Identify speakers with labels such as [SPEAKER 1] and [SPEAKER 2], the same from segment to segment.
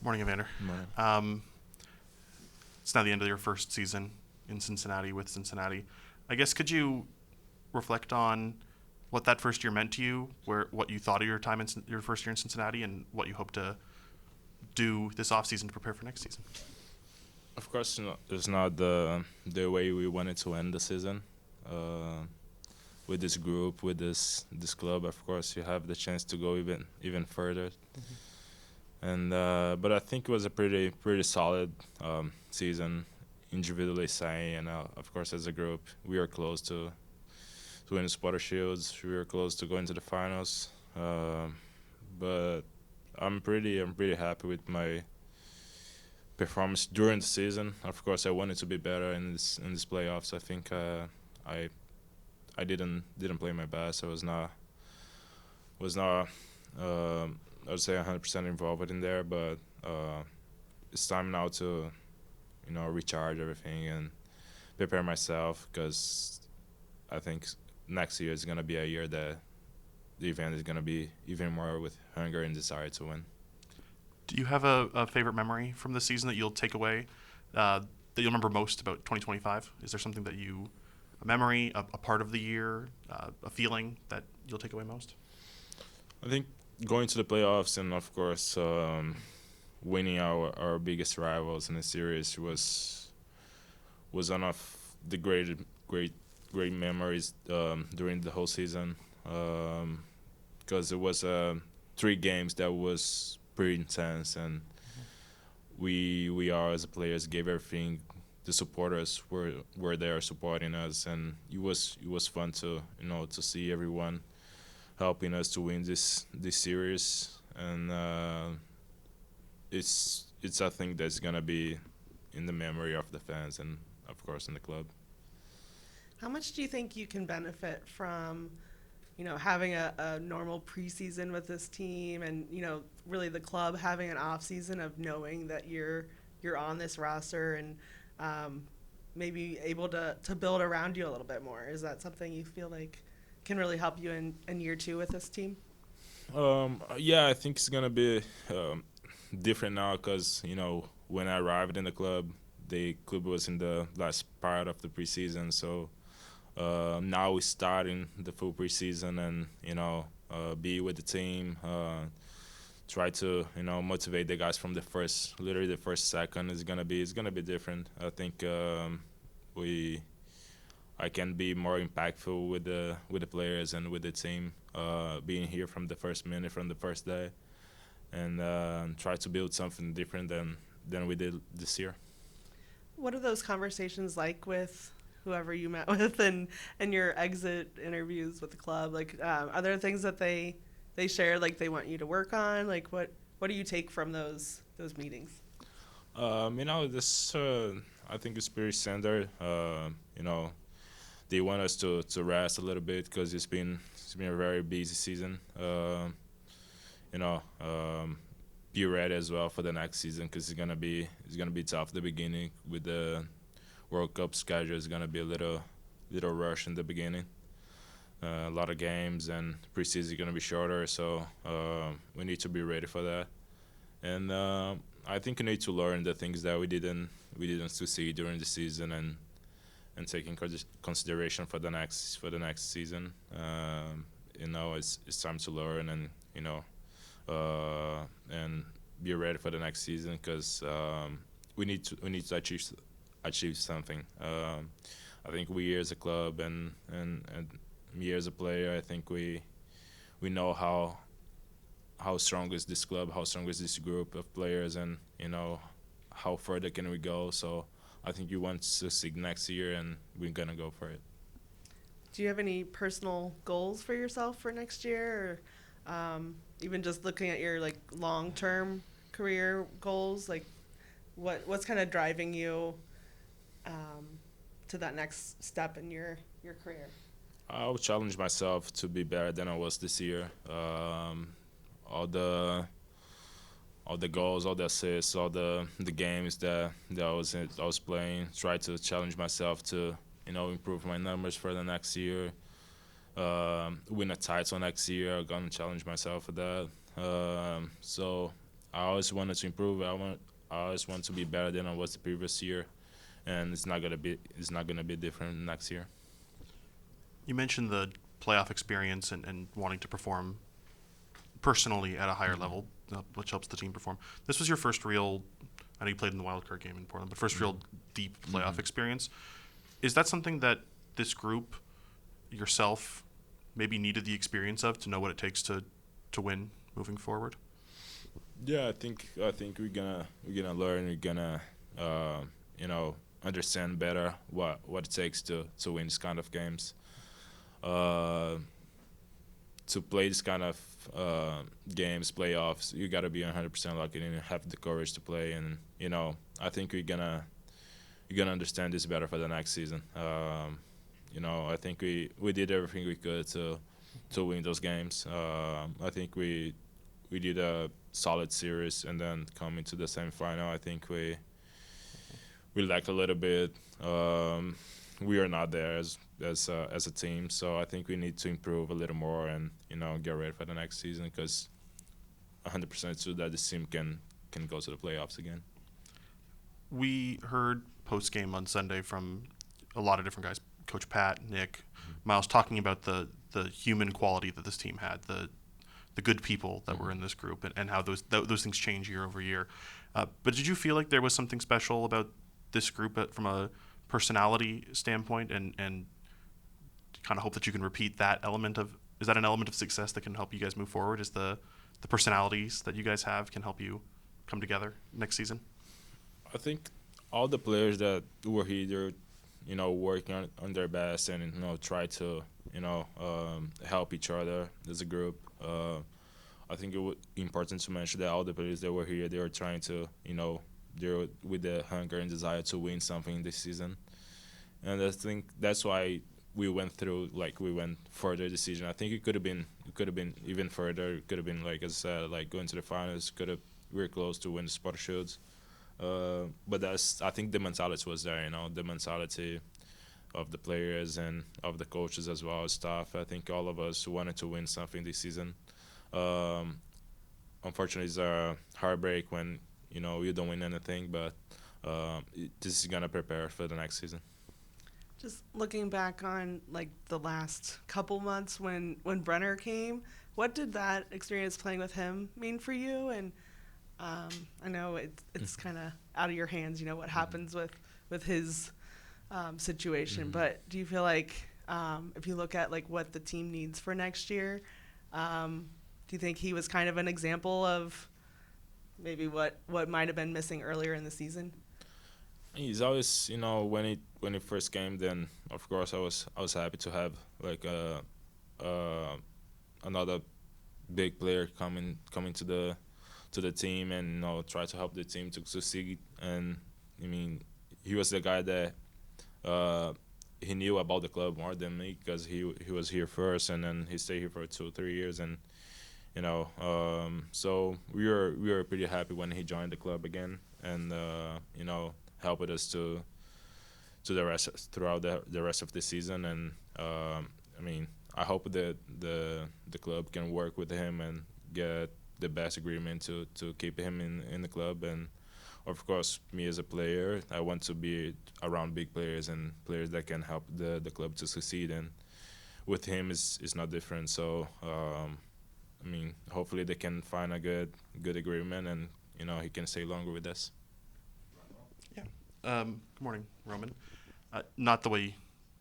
[SPEAKER 1] Morning, Evander.
[SPEAKER 2] Morning.
[SPEAKER 1] It's now the end of your first season in Cincinnati with Cincinnati. I guess could you reflect on what that first year meant to you, what you thought of your time in your first year in Cincinnati, and what you hope to do this offseason to prepare for next season?
[SPEAKER 2] Of course, it's not the way we wanted to end the season. With this group, with this club, of course, you have the chance to go even further. And but I think it was a pretty solid season, individually saying, and of course as a group, we are close to win the Spotter Shields. We were close to going to the finals. But I'm pretty happy with my performance during the season. Of course, I wanted to be better in this playoffs. I think I didn't play my best. I was not I would say 100% involved in there, but it's time now to recharge everything and prepare myself, because I think next year is gonna be a year that the event is gonna be even more with hunger and desire to win.
[SPEAKER 1] Do you have a favorite memory from this season that you'll take away, that you'll remember most about 2025? Is there something a memory, a part of the year, a feeling that you'll take away most?
[SPEAKER 2] I think going to the playoffs and of course winning our biggest rivals in the series was one of the great memories during the whole season, because it was 3 games that was pretty intense, and we are as players gave everything. The supporters were there supporting us, and it was fun to to see everyone helping us to win this series, and it's I think that's gonna be in the memory of the fans and of course in the club.
[SPEAKER 3] How much do you think you can benefit from, having a normal preseason with this team, and really the club having an off season of knowing that you're on this roster, and maybe able to build around you a little bit more? Is that something you feel like can really help you in year 2 with this team?
[SPEAKER 2] Yeah, I think it's gonna be different now, because when I arrived in the club was in the last part of the preseason. So now we're starting the full preseason, and be with the team, try to motivate the guys from literally the first second. It's gonna be different. I think I can be more impactful with the players and with the team, being here from the first minute, from the first day, and try to build something different than we did this year.
[SPEAKER 3] What are those conversations like with whoever you met with, and your exit interviews with the club? Like, are there things that they share, like they want you to work on? Like, what do you take from those meetings?
[SPEAKER 2] This I think it's pretty standard. They want us to rest a little bit, because it's been a very busy season. Be ready as well for the next season, because it's gonna be tough at the beginning with the World Cup schedule. It's gonna be a little rush in the beginning. A lot of games, and preseason is gonna be shorter, so we need to be ready for that. And I think we need to learn the things that we didn't succeed during the season, and take in consideration for the next season. It's time to learn, and and be ready for the next season, because we need to achieve something. I think we as a club and me as a player, I think we know how strong is this club, how strong is this group of players, and how further can we go. So I think you want to succeed next year, and we're gonna go for it.
[SPEAKER 3] Do you have any personal goals for yourself for next year, or even just looking at your long-term career goals? Like, what's kind of driving you to that next step in your career?
[SPEAKER 2] I'll challenge myself to be better than I was this year. All the goals, all the assists, all the games that I was playing. Try to challenge myself to improve my numbers for the next year. Win a title next year. I'm gonna challenge myself for that. So I always wanted to improve. I always want to be better than I was the previous year, and it's not gonna be different next year.
[SPEAKER 1] You mentioned the playoff experience and wanting to perform personally at a higher level, which helps the team perform. This was your first real, I know you played in the wild card game in Portland, but first real deep playoff experience. Is that something that this group, yourself, maybe needed the experience of to know what it takes to win moving forward?
[SPEAKER 2] Yeah, I think we're gonna learn. We're gonna understand better what it takes to win this kind of games. Uh, to play this kind of games, playoffs, you gotta be 100% locked in and have the courage to play. And I think we're gonna understand this better for the next season. I think we did everything we could to win those games. I think we did a solid series, and then coming to the semifinal, I think we lacked a little bit. We are not there as a team, so I think we need to improve a little more and get ready for the next season, because 100% sure that this team can go to the playoffs again.
[SPEAKER 1] We heard post game on Sunday from a lot of different guys, Coach Pat, Nick, Miles, talking about the human quality that this team had, the good people that were in this group, and how those things change year over year. But did you feel like there was something special about this group from a personality standpoint, and kind of hope that you can repeat that element of, is that an element of success that can help you guys move forward? Is the personalities that you guys have can help you come together next season?
[SPEAKER 2] I think all the players that were here, they're working on their best and try to help each other as a group. I think it was important to mention that all the players that were here, they were trying to they're with the hunger and desire to win something this season, and I think that's why we went further this season. I think it could have been even further. It could have been, like I said, like going to the finals. We were close to win the Sport Shields. But I think the mentality was there, the mentality of the players and of the coaches as well as staff. I think all of us wanted to win something this season. Unfortunately, it's a heartbreak when you don't win anything, but this is gonna prepare for the next season.
[SPEAKER 3] Just looking back on like the last couple months when Brenner came, what did that experience playing with him mean for you? And I know it's kind of out of your hands, what happens with his situation. But do you feel like if you look at like what the team needs for next year, do you think he was kind of an example of maybe what might have been missing earlier in the season?
[SPEAKER 2] He's always, when he first came, then of course I was happy to have like another big player coming to the team and try to help the team to succeed. And I mean, he was the guy that he knew about the club more than me, because he was here first, and then he stayed here for 2 or 3 years, and so we were pretty happy when he joined the club again, and helped us to the rest throughout the rest of the season. And I mean, I hope that the club can work with him and get the best agreement to keep him in the club. And of course, me as a player, I want to be around big players and players that can help the club to succeed. And with him, it's not different. So I mean, hopefully they can find a good agreement, and he can stay longer with us.
[SPEAKER 1] Yeah. Good morning, Roman. Not the way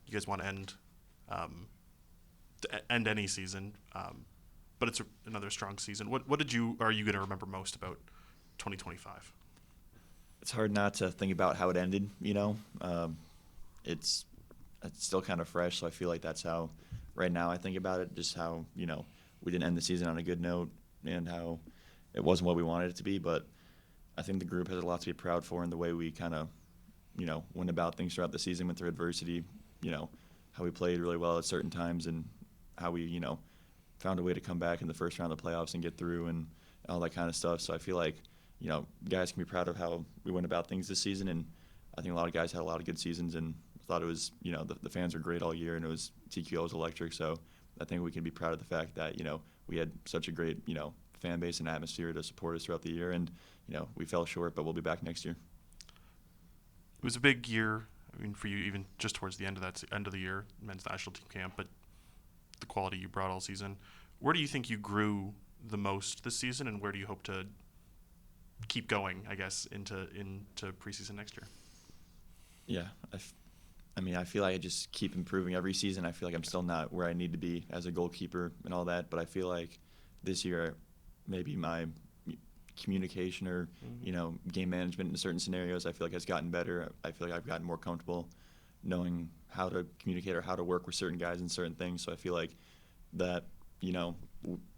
[SPEAKER 1] you guys want to end any season, but it's another strong season. What are you going to remember most about 2025?
[SPEAKER 4] It's hard not to think about how it ended. It's still kind of fresh, so I feel like that's how right now I think about it. Just how we didn't end the season on a good note, and how it wasn't what we wanted it to be. But I think the group has a lot to be proud for in the way we kind of went about things throughout the season with their adversity. How we played really well at certain times, and how we found a way to come back in the first round of the playoffs and get through, and all that kind of stuff. So I feel like guys can be proud of how we went about things this season, and I think a lot of guys had a lot of good seasons, and thought it was the fans were great all year, and TQL was electric. So I think we can be proud of the fact that we had such a great fan base and atmosphere to support us throughout the year. And we fell short, but we'll be back next year.
[SPEAKER 1] It was a big year. I mean, for you, even just towards the end of the year, men's national team camp, but the quality you brought all season. Where do you think you grew the most this season, and where do you hope to keep going, I guess, into preseason next year?
[SPEAKER 4] Yeah, I feel like I just keep improving every season. I feel like I'm still not where I need to be as a goalkeeper and all that, but I feel like this year maybe my communication or game management in certain scenarios I feel like has gotten better. I feel like I've gotten more comfortable knowing how to communicate or how to work with certain guys in certain things. So I feel like that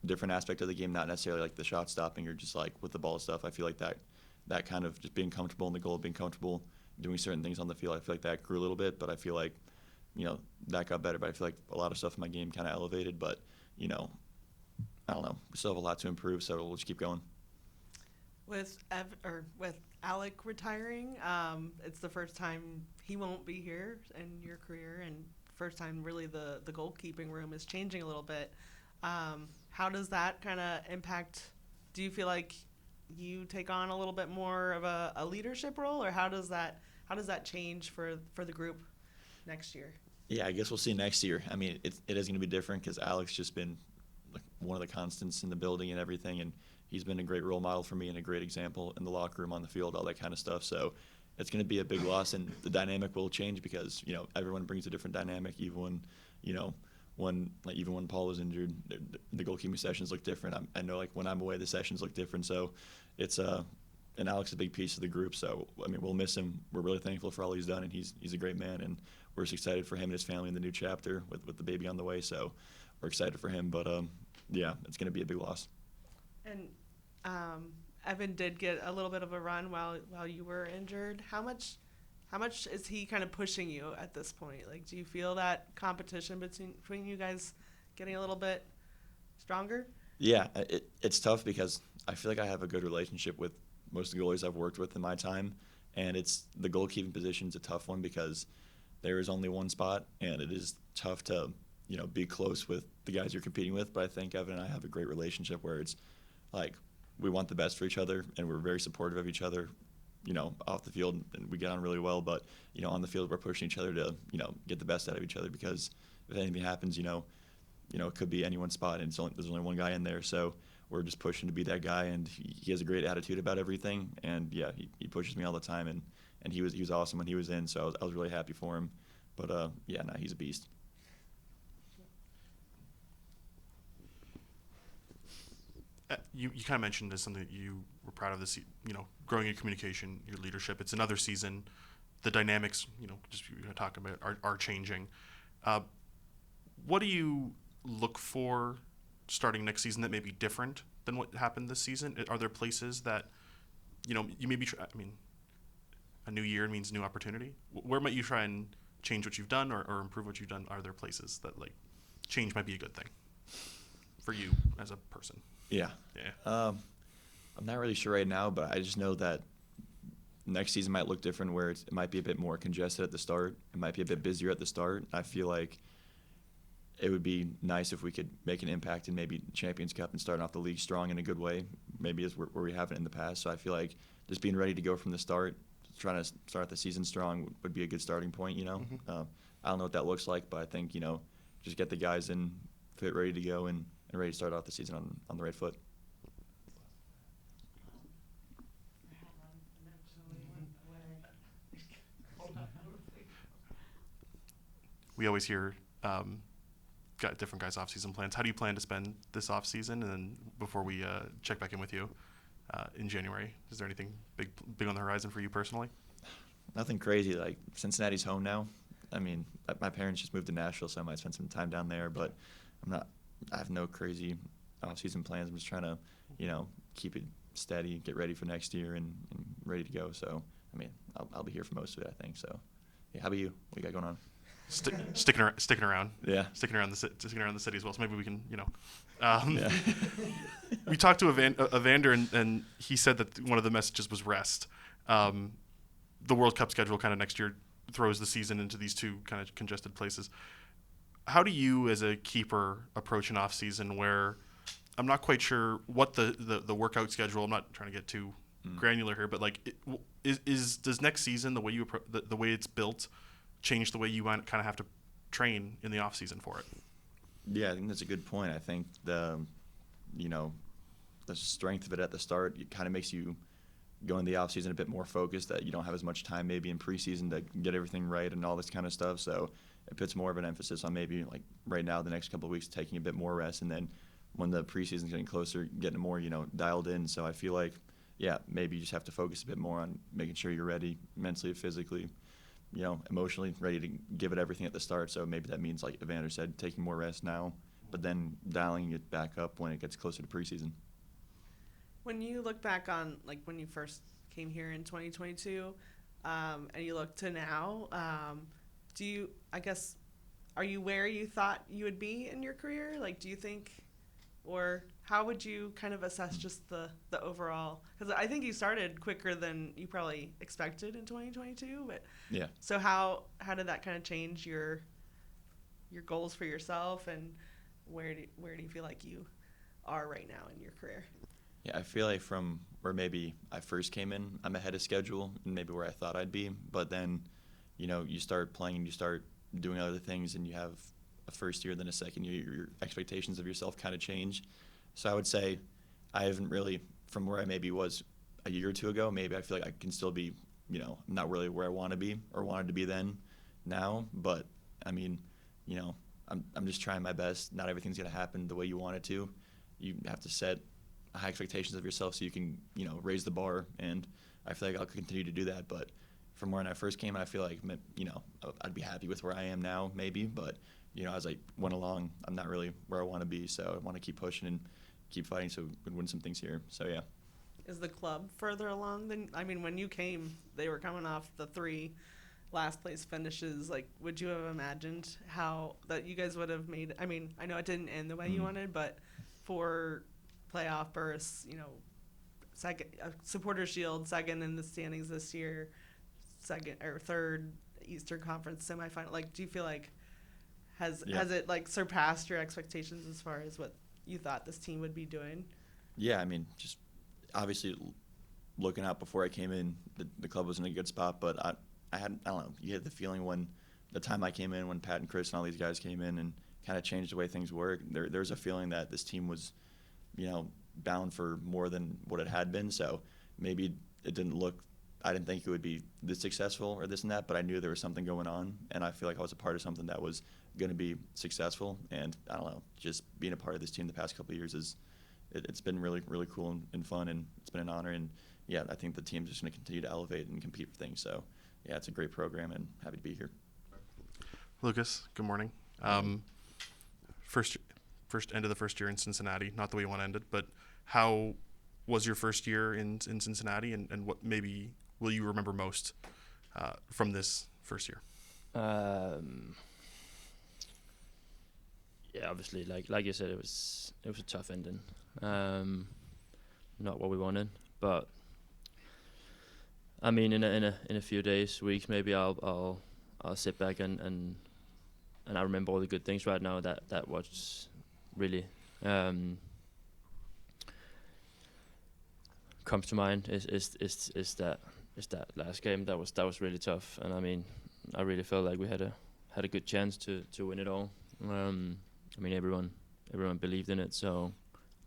[SPEAKER 4] different aspect of the game, not necessarily like the shot stopping or just like with the ball stuff. I feel like that kind of just being comfortable in the goal, being comfortable doing certain things on the field, I feel like that grew a little bit, but I feel like that got better. But I feel like a lot of stuff in my game kind of elevated, but I don't know, we still have a lot to improve, so we'll just keep going.
[SPEAKER 3] With Alec retiring, it's the first time he won't be here in your career, and first time really the goalkeeping room is changing a little bit. How does that kind of impact? Do you feel like you take on a little bit more of a leadership role, or how does that change for the group next year?
[SPEAKER 4] Yeah, I guess we'll see next year. I mean, it is going to be different because Alec's just been like one of the constants in the building and everything, and he's been a great role model for me and a great example in the locker room, on the field, all that kind of stuff. So it's going to be a big loss, and the dynamic will change because everyone brings a different dynamic. Even when Paul was injured, the goalkeeping sessions look different. I know like when I'm away, the sessions look different. So it's and Alex is a big piece of the group. So I mean, we'll miss him. We're really thankful for all he's done, and he's a great man, and we're just excited for him and his family in the new chapter with the baby on the way. So we're excited for him. But yeah, it's going to be a big loss.
[SPEAKER 3] And Evan did get a little bit of a run while you were injured. How much is he kind of pushing you at this point? Like, do you feel that competition between you guys getting a little bit stronger?
[SPEAKER 4] Yeah, it's tough because I feel like I have a good relationship with most of the goalies I've worked with in my time, and the goalkeeping position is a tough one because there is only one spot, and it is tough to be close with the guys you're competing with. But I think Evan and I have a great relationship where it's like we want the best for each other, and we're very supportive of each other, off the field, and we get on really well. But, on the field, we're pushing each other to, get the best out of each other because if anything happens, it could be anyone's spot, and there's only one guy in there. So we're just pushing to be that guy, and he has a great attitude about everything. And, yeah, he pushes me all the time, and he was awesome when he was in, so I was really happy for him. But, yeah, no, he's a beast.
[SPEAKER 1] You kind of mentioned this, something that you were proud of this, growing your communication, your leadership. It's another season. The dynamics, just talking about are changing. What do you look for starting next season that may be different than what happened this season? Are there places that, you maybe a new year means new opportunity? Where might you try and change what you've done or improve what you've done? Are there places that change might be a good thing for you as a person?
[SPEAKER 4] Yeah.
[SPEAKER 1] Yeah.
[SPEAKER 4] I'm not really sure right now, but I just know that next season might look different where it might be a bit more congested at the start. It might be a bit busier at the start. I feel like it would be nice if we could make an impact in maybe Champions Cup and starting off the league strong in a good way, maybe as where we haven't in the past. So I feel like just being ready to go from the start, trying to start the season strong would be a good starting point,
[SPEAKER 1] Mm-hmm.
[SPEAKER 4] I don't know what that looks like, but I think, just get the guys in fit, ready to go, and ready to start off the season on the right foot.
[SPEAKER 1] We always hear got different guys' off-season plans. How do you plan to spend this off-season? And then before we check back in with you in January, is there anything big on the horizon for you personally?
[SPEAKER 4] Nothing crazy. Like, Cincinnati's home now. I mean, my parents just moved to Nashville, so I might spend some time down there, but I have no crazy off-season plans. I'm just trying to, keep it steady, get ready for next year, and ready to go. So, I mean, I'll be here for most of it, I think. So, yeah. How about you? What you got going on?
[SPEAKER 1] Sticking around.
[SPEAKER 4] Yeah.
[SPEAKER 1] Sticking around the city as well. So maybe we can,
[SPEAKER 4] Yeah.
[SPEAKER 1] We talked to Evander, and he said that one of the messages was rest. The World Cup schedule kind of next year throws the season into these two kind of congested places. How do you, as a keeper, approach an off season where I'm not quite sure what the workout schedule. I'm not trying to get too granular here, but like, does next season the way the way it's built change the way you kind of have to train in the off season for it?
[SPEAKER 4] Yeah, I think that's a good point. I think you know, the strength of it at the start, it kind of makes you go in the off season a bit more focused, that you don't have as much time maybe in preseason to get everything right and all this kind of stuff. So it puts more of an emphasis on maybe like right now, the next couple of weeks, taking a bit more rest, and then when the preseason's getting closer, getting more, dialed in. So I feel like, yeah, maybe you just have to focus a bit more on making sure you're ready mentally, physically, emotionally ready to give it everything at the start. So maybe that means, like Evander said, taking more rest now, but then dialing it back up when it gets closer to preseason.
[SPEAKER 3] When you look back on, like, when you first came here in 2022, and you look to now, are you where you thought you would be in your career? Like, do you think, or how would you kind of assess just the overall? Because I think you started quicker than you probably expected in 2022. But
[SPEAKER 4] yeah.
[SPEAKER 3] So how did that kind of change your goals for yourself, and where do you feel like you are right now in your career?
[SPEAKER 4] Yeah, I feel like from where maybe I first came in, I'm ahead of schedule and maybe where I thought I'd be. But then, you start playing and you start doing other things, and you have a first year, then a second year, your expectations of yourself kind of change. So I would say I haven't really, from where I maybe was a year or two ago, maybe I feel like I can still be, not really where I want to be or wanted to be then now. But, I mean, I'm just trying my best. Not everything's going to happen the way you want it to. You have to set high expectations of yourself so you can, raise the bar. And I feel like I'll continue to do that. But from when I first came, I feel like, I'd be happy with where I am now, maybe. But, as I went along, I'm not really where I want to be. So I want to keep pushing and keep fighting so we can win some things here. So, yeah.
[SPEAKER 3] Is the club further along than, when you came, they were coming off the 3 last place finishes. Like, would you have imagined how that you guys would have made? I know it didn't end the way you wanted, but for playoff berths, second supporter shield, second in the standings this year, second or third Eastern Conference semifinal. Like, do you feel like has it like surpassed your expectations as far as what you thought this team would be doing?
[SPEAKER 4] Yeah, just obviously looking out before I came in, the club was in a good spot, but I don't know, you had the feeling when the time I came in, when Pat and Chris and all these guys came in and kind of changed the way things work, there's a feeling that this team was, bound for more than what it had been. So maybe it didn't look, I didn't think it would be this successful or this and that, but I knew there was something going on, and I feel like I was a part of something that was going to be successful. And I don't know, just being a part of this team the past couple of years it's been really, really cool and fun, and it's been an honor. And yeah, I think the team's just going to continue to elevate and compete for things. So yeah, it's a great program, and happy to be here.
[SPEAKER 1] Lucas, good morning. First end of the first year in Cincinnati, not the way you want to end it, but how was your first year in Cincinnati, and what maybe will you remember most from this first year?
[SPEAKER 5] Yeah, obviously, like you said, it was a tough ending. Not what we wanted, but in a few days, weeks, maybe I'll sit back and I remember all the good things right now that was really comes to mind is that last game that was really tough, and I really felt like we had a good chance to win it all. Everyone believed in it, so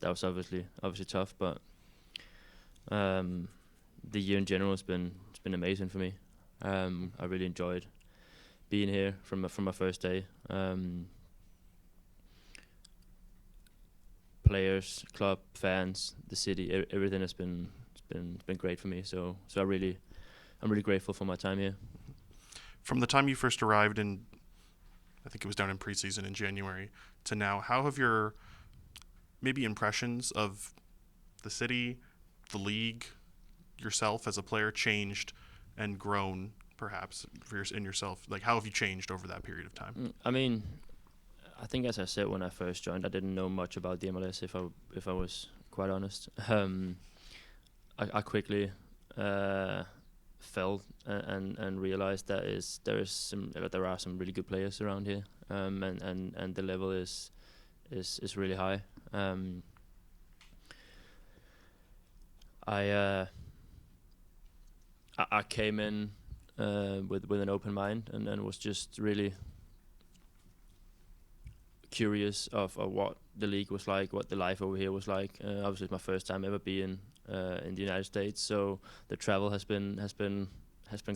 [SPEAKER 5] that was obviously tough, but the year in general it's been amazing for me. I really enjoyed being here from my first day. Players, club, fans, the city, everything has been great for me. So I'm really grateful for my time here.
[SPEAKER 1] From the time you first arrived in, I think it was down in preseason in January, to now, how have your maybe impressions of the city, the league, yourself as a player changed and grown, perhaps, in yourself? Like, how have you changed over that period of time?
[SPEAKER 5] I think, as I said when I first joined, I didn't know much about the MLS, if I was quite honest. I quickly felt and realized that there are some really good players around here, and the level is really high. I came in with an open mind and was just really curious of what the league was like, what the life over here was like. Obviously, it's my first time ever being in the United States, so the travel has been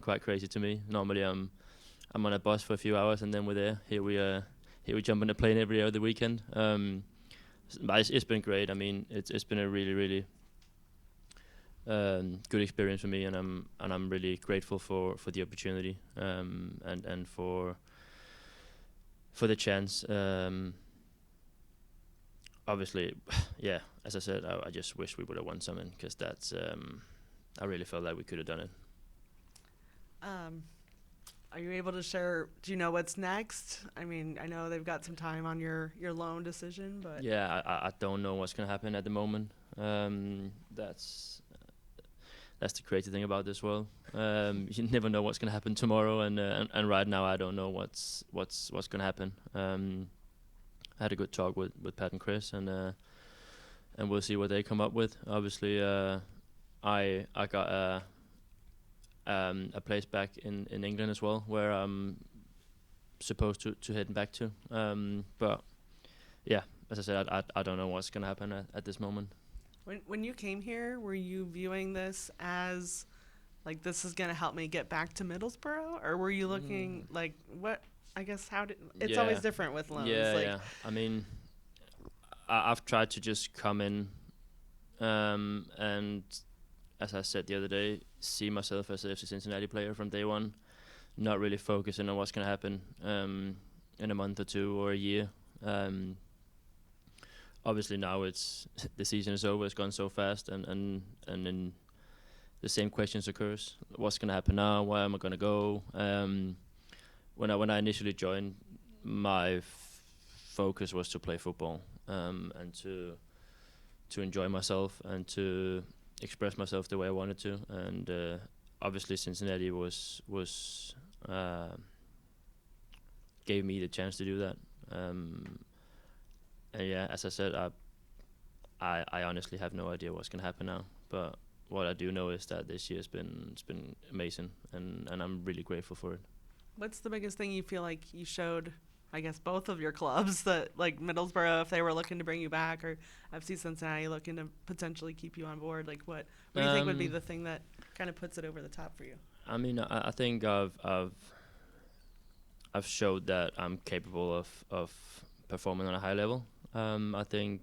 [SPEAKER 5] quite crazy to me. Normally, I'm on a bus for a few hours and then we're there. Here we jump on a plane every other weekend. But it's been great. I mean, it's been a really good experience for me, and I'm really grateful for the opportunity and for the chance. Obviously, yeah. As I said, I just wish we would have won something, because that's I really felt like we could have done it.
[SPEAKER 3] Are you able to share? Do you know what's next? I mean, I know they've got some time on your loan decision, but
[SPEAKER 5] Yeah, I don't know what's gonna happen at the moment. That's the crazy thing about this world. You never know what's gonna happen tomorrow, and right now I don't know what's gonna happen. I had a good talk with Pat and Chris, and we'll see what they come up with. Obviously, I got a place back in England as well, where I'm supposed to head back to. But yeah, as I said, I don't know what's gonna happen at this moment.
[SPEAKER 3] when you came here, were you viewing this as like, this is gonna help me get back to Middlesbrough, or were you looking like, what? I guess how did it's always
[SPEAKER 5] Yeah.
[SPEAKER 3] different with loans.
[SPEAKER 5] Yeah,
[SPEAKER 3] like,
[SPEAKER 5] yeah. I mean, I've tried to just come in, and as I said the other day, see myself as a FC Cincinnati player from day one, not really focusing on what's going to happen in a month or two or a year. Obviously now it's the season is over, it's gone so fast, and then the same questions occurs. What's going to happen now? Where am I going to go? When I initially joined, my focus was to play football, and to enjoy myself and to express myself the way I wanted to. And obviously Cincinnati was gave me the chance to do that. And yeah, as I said, I honestly have no idea what's gonna happen now. But what I do know is that this year's been amazing, and I'm really grateful for it.
[SPEAKER 3] what's the biggest thing you feel like you showed? I guess both of your clubs, that like Middlesbrough, if they were looking to bring you back, or FC Cincinnati looking to potentially keep you on board, like what do you think would be the thing that kind of puts it over the top for you?
[SPEAKER 5] I mean, I think I've showed that I'm capable of performing on a high level. I think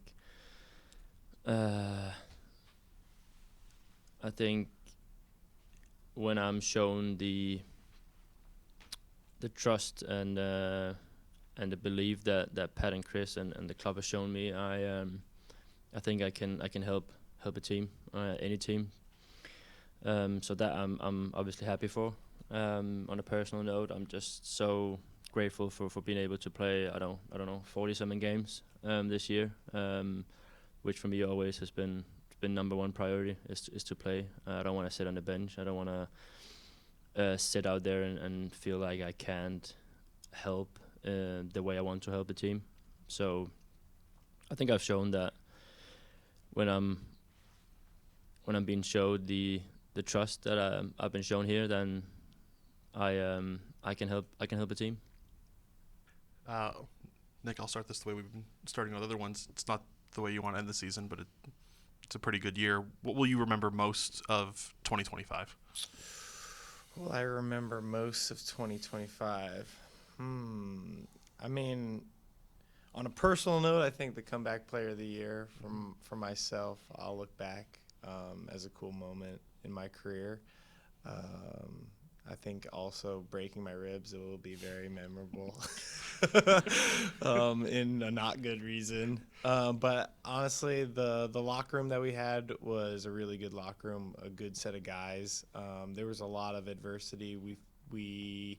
[SPEAKER 5] when I'm shown the trust and the belief that Pat and Chris and the club has shown me, I think I can help a team, any team. So that I'm obviously happy for. On a personal note, I'm just so grateful for being able to play. I don't know 40-something games this year, which for me always has been number one priority is to play. I don't want to sit on the bench. I don't want to sit out there and feel like I can't help the way I want to help the team. So I think I've shown that when I'm being showed the trust that I've been shown here, then I can help a team.
[SPEAKER 1] Nick, I'll start this the way we've been starting with other ones. It's not the way you want to end the season, but it's a pretty good year. What will you remember most of 2025?
[SPEAKER 6] Well, I remember most of 2025. I mean, on a personal note, I think the comeback player of the year for myself, I'll look back as a cool moment in my career. I think also breaking my ribs, it will be very memorable in a not good reason. But honestly, the locker room that we had was a really good locker room, a good set of guys. There was a lot of adversity we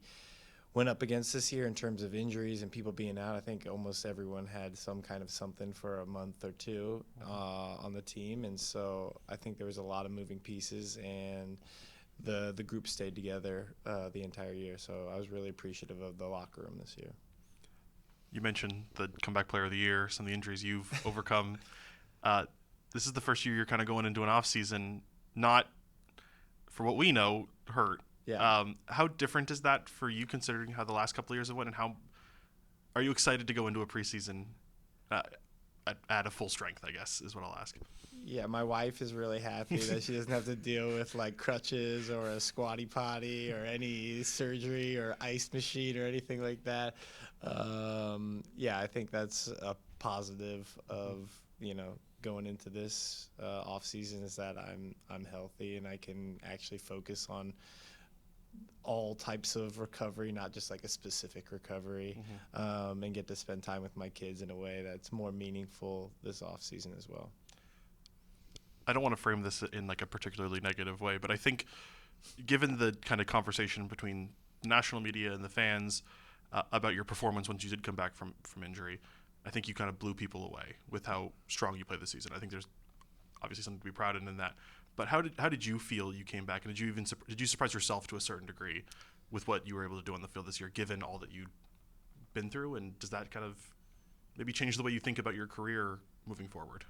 [SPEAKER 6] went up against this year in terms of injuries and people being out. I think almost everyone had some kind of something for a month or two on the team. And so I think there was a lot of moving pieces, and the group stayed together the entire year. So I was really appreciative of the locker room this year.
[SPEAKER 1] You mentioned the comeback player of the year, some of the injuries you've overcome. This is the first year you're kind of going into an off season. not, for what we know, hurt.
[SPEAKER 6] Yeah.
[SPEAKER 1] How different is that for you, considering how the last couple of years have went, and how are you excited to go into a preseason at a full strength, I guess, is what I'll ask.
[SPEAKER 6] Yeah, my wife is really happy that she doesn't have to deal with like crutches or a squatty potty or any surgery or ice machine or anything like that. Yeah, I think that's a positive of going into this off season, is that I'm healthy and I can actually focus on all types of recovery, not just like a specific recovery, and get to spend time with my kids in a way that's more meaningful this off season as well.
[SPEAKER 1] I don't want to frame this in like a particularly negative way, but I think given the kind of conversation between the national media and the fans about your performance once you did come back from injury, I think you kind of blew people away with how strong you played this season. I think there's obviously something to be proud of in that. But how did you feel you came back, and did you surprise yourself to a certain degree with what you were able to do on the field this year, given all that you'd been through? And does that kind of maybe change the way you think about your career moving forward?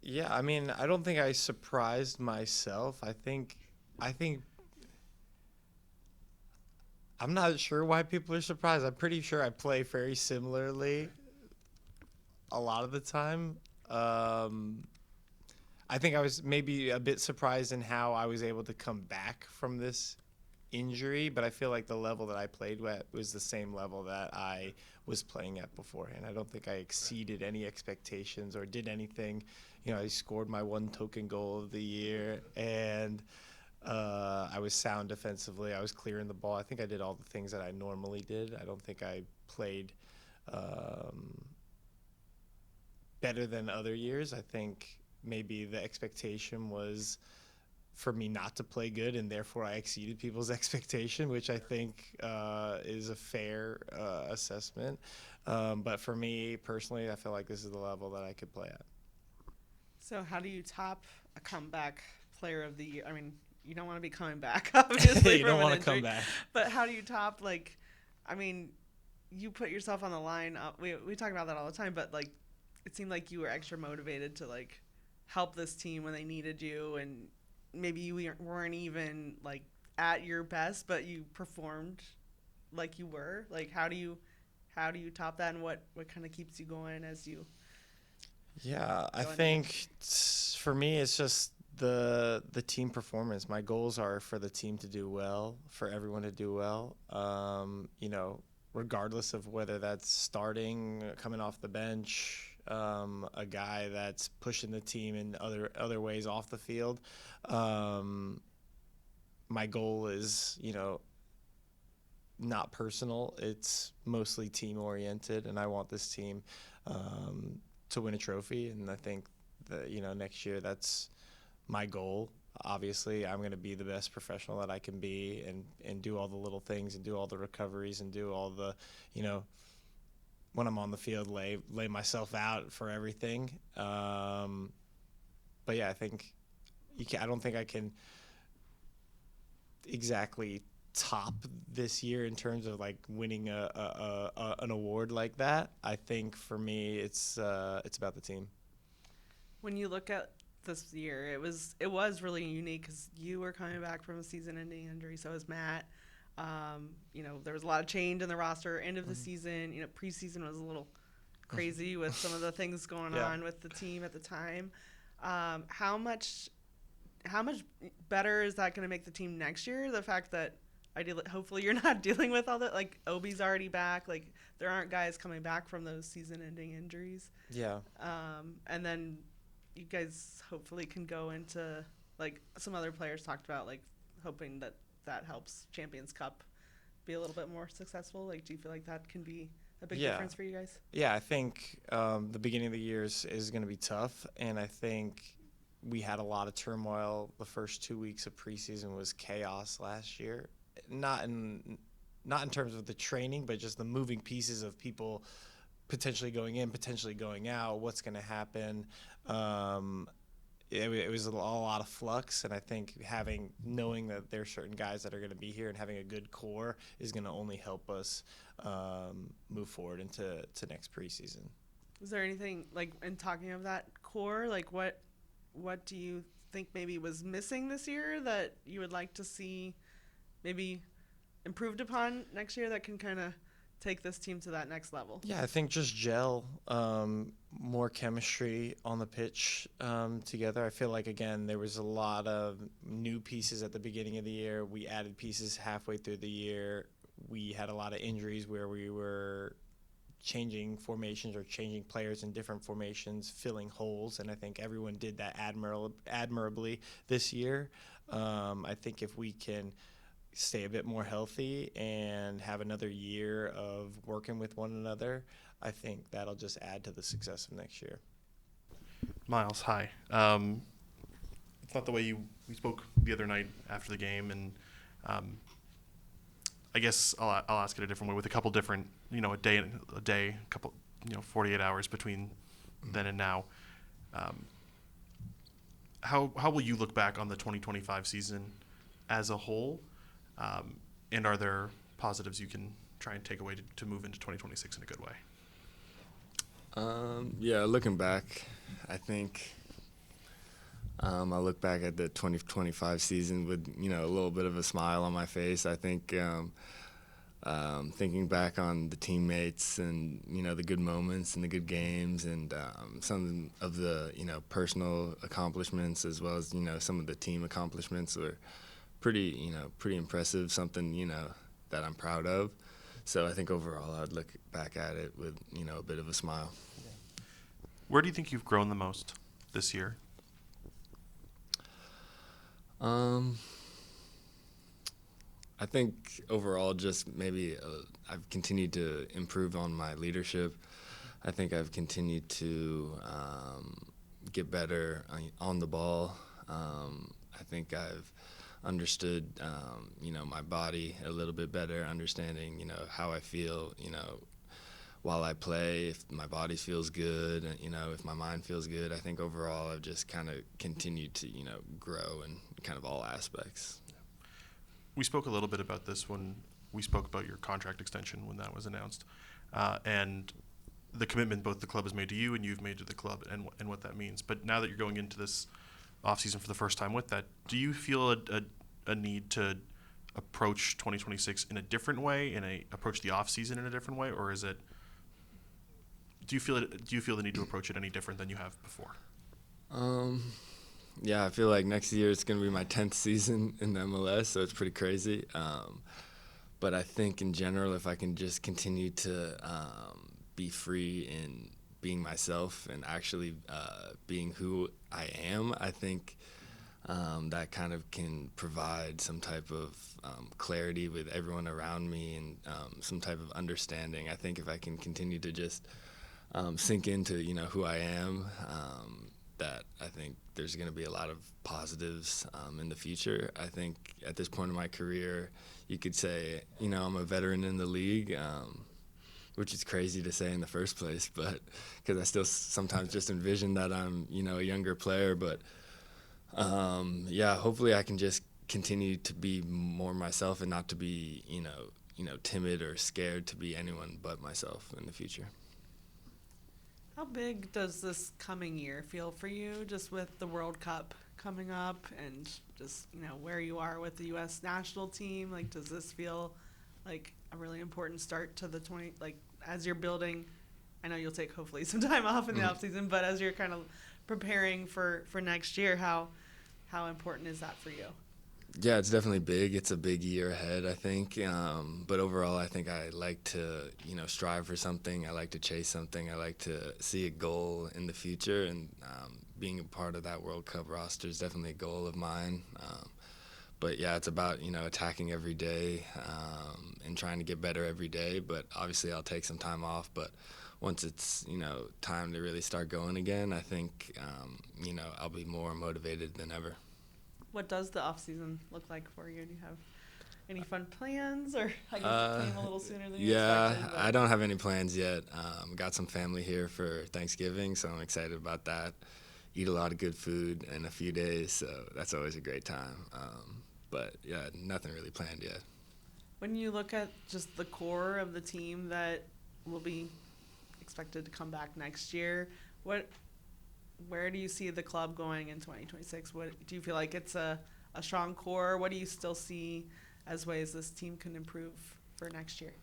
[SPEAKER 6] Yeah, I mean, I don't think I surprised myself. I think I'm not sure why people are surprised. I'm pretty sure I play very similarly a lot of the time. I think I was maybe a bit surprised in how I was able to come back from this injury, but I feel like the level that I played at was the same level that I was playing at beforehand. I don't think I exceeded any expectations or did anything. I scored my one token goal of the year, and I was sound defensively. I was clearing the ball. I think I did all the things that I normally did. I don't think I played better than other years. I think maybe the expectation was for me not to play good, and therefore I exceeded people's expectation, which I think is a fair assessment. But for me personally, I feel like this is the level that I could play at.
[SPEAKER 3] So how do you top a comeback player of the year? I mean, you don't want to be coming back, obviously.
[SPEAKER 6] You don't
[SPEAKER 3] want
[SPEAKER 6] to come back.
[SPEAKER 3] But how do you top, you put yourself on the line. We talk about that all the time, but it seemed like you were extra motivated to help this team when they needed you, and maybe you weren't even at your best, but you performed like you were. How do you top that, and what kind of keeps you going as you?
[SPEAKER 6] Yeah, I think for me it's just the team performance. My goals are for the team to do well, for everyone to do well. Regardless of whether that's starting, coming off the bench, a guy that's pushing the team in other ways off the field. My goal is, not personal. It's mostly team oriented, and I want this team to win a trophy. And I think that, next year that's my goal. Obviously, I'm going to be the best professional that I can be, and do all the little things and do all the recoveries and do all the, when I'm on the field, lay myself out for everything. But yeah, I think I don't think I can exactly top this year in terms of winning an award like that. I think for me, it's about the team. When
[SPEAKER 3] you look at this year, it was really unique because you were coming back from a season-ending injury. So was Matt. There was a lot of change in the roster. End of the season, preseason was a little crazy with some of the things going on with the team at the time. How much better is that going to make the team next year? The fact that hopefully you're not dealing with all that. Obi's already back. There aren't guys coming back from those season-ending injuries.
[SPEAKER 6] Yeah.
[SPEAKER 3] And then you guys hopefully can go into some other players talked about hoping that helps Champions Cup be a little bit more successful. Do you feel like that can be a big difference for you guys?
[SPEAKER 6] Yeah, I think the beginning of the year is going to be tough, and I think we had a lot of turmoil. The first 2 weeks of preseason was chaos last year. Not in terms of the training, but just the moving pieces of people potentially going in, potentially going out, what's going to happen. It was a lot of flux, and I think knowing that there are certain guys that are going to be here and having a good core is going to only help us move forward into next preseason.
[SPEAKER 3] Is there anything in talking of that core, what do you think maybe was missing this year that you would like to see maybe improved upon next year that can kind of take this team to that next level?
[SPEAKER 6] Yeah, I think just gel, more chemistry on the pitch together. I feel like, again, there was a lot of new pieces at the beginning of the year. We added pieces halfway through the year. We had a lot of injuries where we were changing formations or changing players in different formations, filling holes, and I think everyone did that admirably this year. I think if we can stay a bit more healthy and have another year of working with one another, I think that'll just add to the success of next year.
[SPEAKER 1] Miles, hi. It's not the way we spoke the other night after the game, and I guess I'll ask it a different way with a couple different, a day, couple, 48 hours between then and now. How will you look back on the 2025 season as a whole? And are there positives you can try and take away to move into 2026 in a good way?
[SPEAKER 7] Yeah, looking back, I think I look back at the 2025 season with, a little bit of a smile on my face. I think thinking back on the teammates and, the good moments and the good games and some of the, personal accomplishments as well as, some of the team accomplishments were pretty impressive, something, that I'm proud of. So I think overall I'd look back at it with, a bit of a smile.
[SPEAKER 1] Where do you think you've grown the most this year?
[SPEAKER 7] I think overall just maybe I've continued to improve on my leadership. I think I've continued to get better on the ball. I think I've understood, my body a little bit better, understanding, how I feel, while I play, if my body feels good, and, if my mind feels good. I think overall I've just kind of continued to, grow in kind of all aspects.
[SPEAKER 1] We spoke a little bit about this when we spoke about your contract extension when that was announced, and the commitment both the club has made to you and you've made to the club and what that means. But now that you're going into this offseason for the first time with that, do you feel a need to approach 2026 in a different way, approach the offseason in a different way, or is it? Do you feel the need to approach it any different than you have before?
[SPEAKER 7] Yeah, I feel like next year it's going to be my 10th season in the MLS, so it's pretty crazy. But I think in general, if I can just continue to be free in being myself and actually being who I am, I think that kind of can provide some type of clarity with everyone around me and some type of understanding. I think if I can continue to just sink into, who I am, that I think there's going to be a lot of positives in the future. I think at this point in my career, you could say, I'm a veteran in the league, which is crazy to say in the first place, but because I still sometimes just envision that I'm, a younger player. But yeah, hopefully I can just continue to be more myself and not to be, timid or scared to be anyone but myself in the future.
[SPEAKER 3] How big does this coming year feel for you, just with the World Cup coming up and just, where you are with the U.S. national team? Like, does this feel like a really important start to the as you're building? I know you'll take hopefully some time off in the off season, but as you're kind of preparing for next year, how important is that for you?
[SPEAKER 7] Yeah, it's definitely big. It's a big year ahead, I think. But overall, I think I like to, strive for something. I like to chase something. I like to see a goal in the future. And being a part of that World Cup roster is definitely a goal of mine. But, yeah, it's about, attacking every day and trying to get better every day. But obviously I'll take some time off. But once it's, time to really start going again, I think, I'll be more motivated than ever.
[SPEAKER 3] What does the off season look like for you? Do you have any fun plans, or I guess it came a little sooner than you expected?
[SPEAKER 7] Yeah, I don't have any plans yet. Got some family here for Thanksgiving, so I'm excited about that. Eat a lot of good food in a few days, so that's always a great time. But yeah, nothing really planned yet.
[SPEAKER 3] When you look at just the core of the team that will be expected to come back next year, what where do you see the club going in 2026? What do you feel like it's a strong core? What do you still see as ways this team can improve for next year?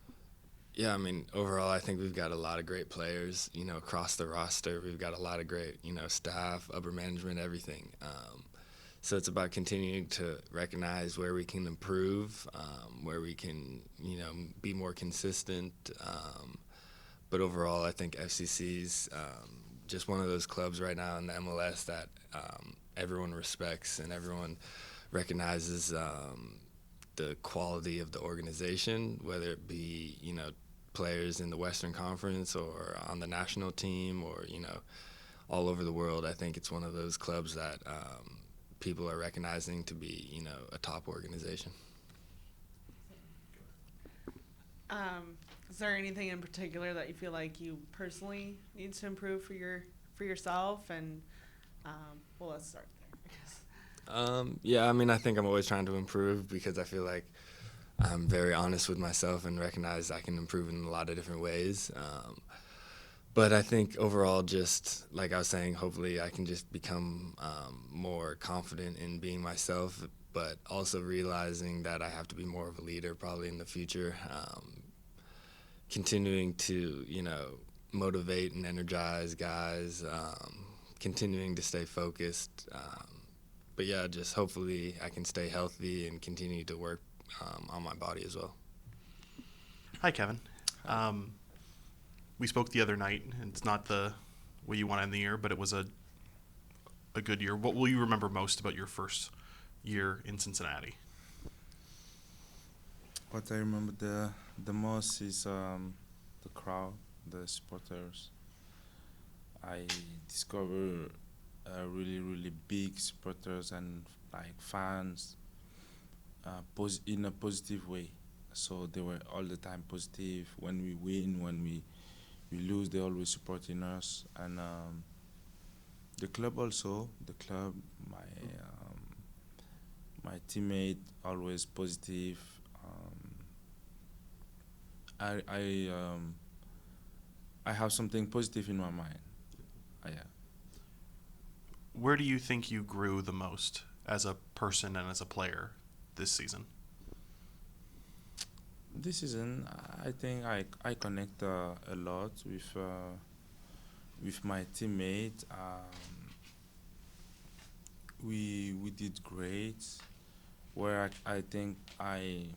[SPEAKER 7] Yeah, I mean, overall, I think we've got a lot of great players, across the roster. We've got a lot of great, staff, upper management, everything. So it's about continuing to recognize where we can improve, where we can, be more consistent. But overall, I think FCC's just one of those clubs right now in the MLS that everyone respects and everyone recognizes the quality of the organization, whether it be, players in the Western Conference or on the national team or, all over the world. I think it's one of those clubs that people are recognizing to be, a top organization.
[SPEAKER 3] Is there anything in particular that you feel like you personally need to improve for yourself? And well, let's start there, I guess.
[SPEAKER 7] Yeah, I mean, I think I'm always trying to improve because I feel like I'm very honest with myself and recognize I can improve in a lot of different ways. But I think overall, just like I was saying, hopefully I can just become more confident in being myself, but also realizing that I have to be more of a leader probably in the future. Continuing to, motivate and energize guys, continuing to stay focused. But yeah, just hopefully I can stay healthy and continue to work on my body as well.
[SPEAKER 1] Hi, Kevin. We spoke the other night, and it's not the way you want to end the year, but it was a good year. What will you remember most about your first year in Cincinnati?
[SPEAKER 8] What I remember the most is the crowd, the supporters. I discovered really, really big supporters and like fans in a positive way. So they were all the time positive. When we win, when we lose, they always supporting us. And the club also, my teammate always positive. I have something positive in my mind. Yeah.
[SPEAKER 1] Where do you think you grew the most as a person and as a player this season?
[SPEAKER 8] This season, I think I connect a lot with my teammate. We did great. Where I think I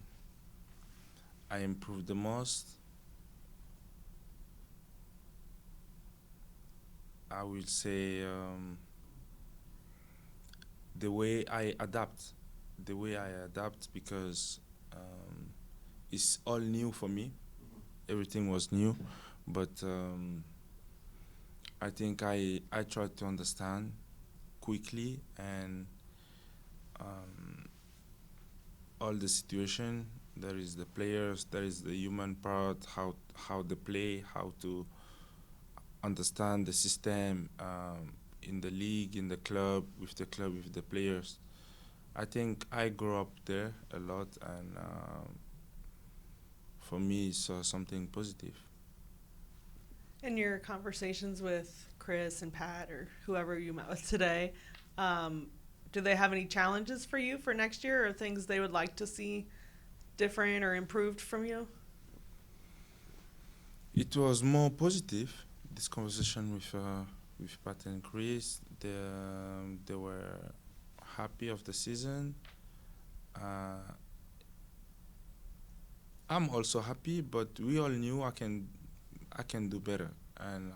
[SPEAKER 8] improved the most, I will say the way I adapt. Because it's all new for me. Everything was new, but I think I tried to understand quickly and all the situation. There is the players, there is the human part, how they play, how to understand the system in the league, in the club, with the players. I think I grew up there a lot, and for me, it's something positive.
[SPEAKER 3] In your conversations with Chris and Pat or whoever you met with today, do they have any challenges for you for next year or things they would like to see different or improved from you?
[SPEAKER 8] It was more positive, this conversation with Pat and Chris. They were happy of the season. I'm also happy, but we all knew I can do better, and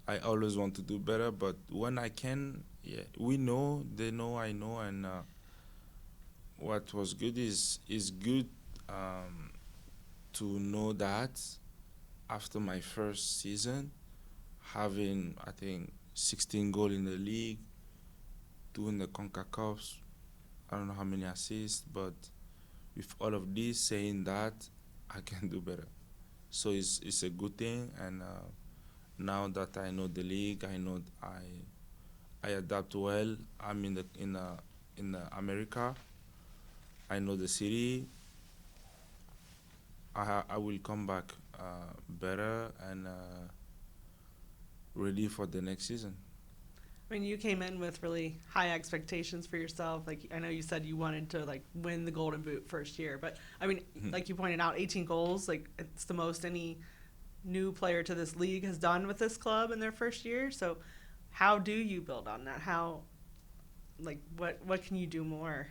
[SPEAKER 8] I always want to do better. But when I can, yeah, we know, they know, I know, and what was good is good to know that after my first season, having I think 16 goals in the league, 2 in the CONCACAF, I don't know how many assists, but with all of this, saying that I can do better. So it's a good thing, and now that I know the league, I know I adapt well. I'm in America. I know the city. I will come back better and ready for the next season.
[SPEAKER 3] I mean, you came in with really high expectations for yourself. Like, I know you said you wanted to like win the Golden Boot first year, but I mean, like you pointed out, 18 goals, like it's the most any new player to this league has done with this club in their first year. So, how do you build on that? How, like, what can you do more?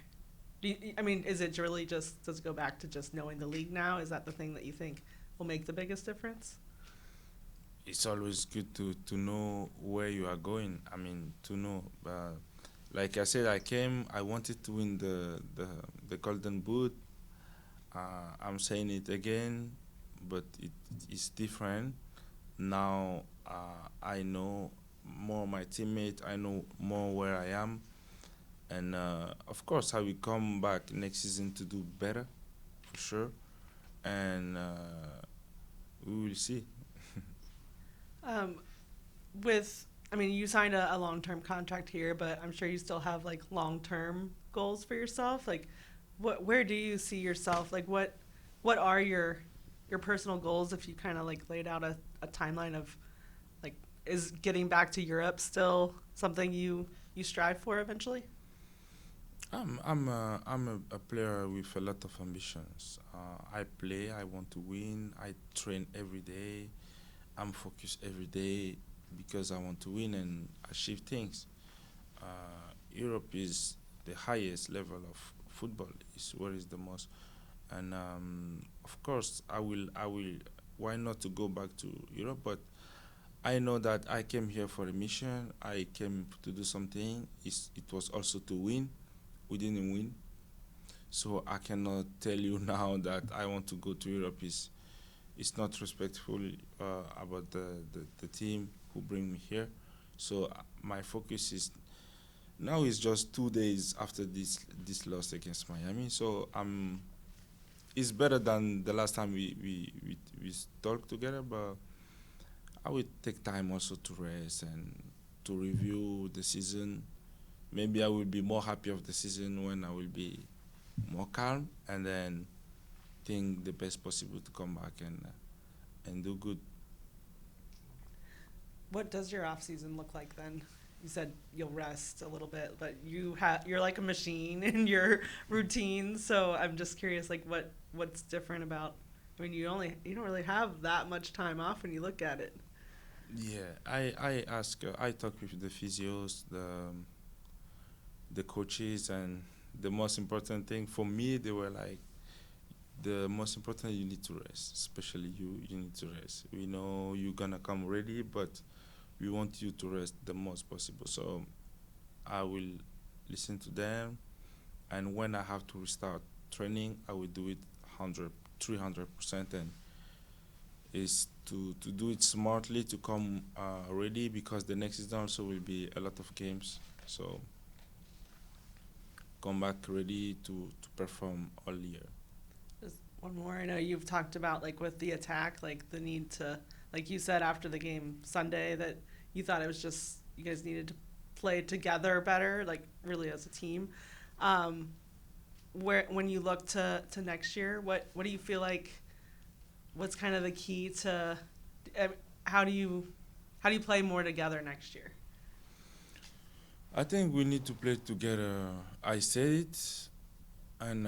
[SPEAKER 3] I mean, is it really just, does it go back to just knowing the league now? Is that the thing that you think will make the biggest difference?
[SPEAKER 8] It's always good to know where you are going. I mean, to know. Like I said, I wanted to win the Golden Boot. I'm saying it again, but it is different. Now I know more my teammate. I know more where I am. And of course, I will come back next season to do better, for sure. And we will see.
[SPEAKER 3] I mean, you signed a long-term contract here, but I'm sure you still have like long-term goals for yourself. Like, where do you see yourself? Like, what are your personal goals if you kind of like laid out a timeline of like, is getting back to Europe still something you strive for eventually?
[SPEAKER 8] I'm a player with a lot of ambitions. I play. I want to win. I train every day. I'm focused every day because I want to win and achieve things. Europe is the highest level of football. Is where is the most, and of course I will. Why not to go back to Europe? But I know that I came here for a mission. I came to do something. It was also to win. We didn't win, so I cannot tell you now that I want to go to Europe. It's not respectful about the team who bring me here. So my focus is now is just 2 days after this loss against Miami. So it's better than the last time we talked together. But I will take time also to rest and to review the season. Maybe I will be more happy of the season when I will be more calm and then think the best possible to come back and do good.
[SPEAKER 3] What does your off season look like then? You said you'll rest a little bit, but you're like a machine in your routine. So I'm just curious, like what's different about? I mean, you don't really have that much time off when you look at it.
[SPEAKER 8] Yeah, I talk with the physios, the coaches, and the most important thing for me, they were like, the most important, you need to rest, especially you need to rest. We know you're gonna come ready, but we want you to rest the most possible. So I will listen to them, and when I have to restart training, I will do it 300%, and is to do it smartly, to come ready, because the next season also will be a lot of games. So come back ready to perform all year.
[SPEAKER 3] Just one more. I know you've talked about like with the attack, like the need to, like you said after the game Sunday, that you thought it was just you guys needed to play together better, like really as a team. When you look to next year, what do you feel like? What's kind of the key to how do you play more together next year?
[SPEAKER 8] I think we need to play together. I said it, and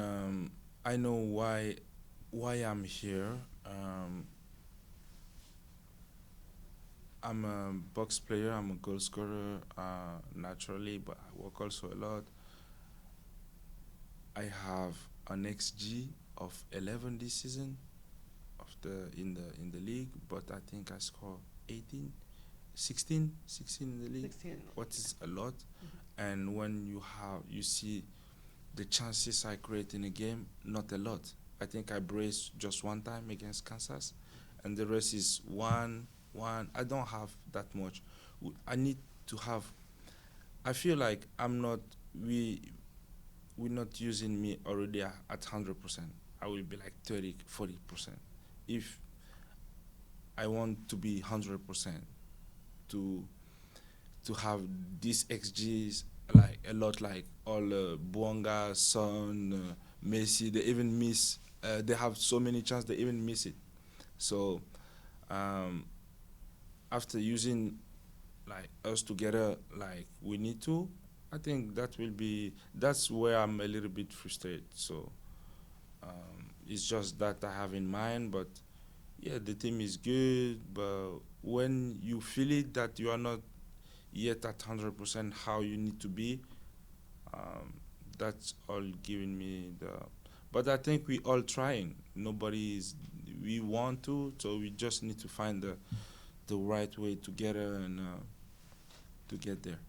[SPEAKER 8] I know why I'm here. I'm a box player. I'm a goal scorer naturally, but I work also a lot. I have an XG of 11 this season, in the league, but I think I score 16 in the league.
[SPEAKER 3] 16.
[SPEAKER 8] What is a lot. And when you see the chances I create in a game, not a lot. I think I brace just one time against Kansas, and the rest is one. I don't have that much. I need to have. I feel like we're not using me already at 100%. I will be like 30-40%. If I want to be 100%, to have these XGs like a lot, like all Buonga, Son, Messi, they even miss. They have so many chances, they even miss it. So after using like us together like we need to, I think that's where I'm a little bit frustrated. So it's just that I have in mind, but yeah, the team is good, but when you feel it that you are not yet at 100% how you need to be, um, that's all giving me the. But I think we all trying. Nobody is. We want to, so we just need to find the right way together and to get there.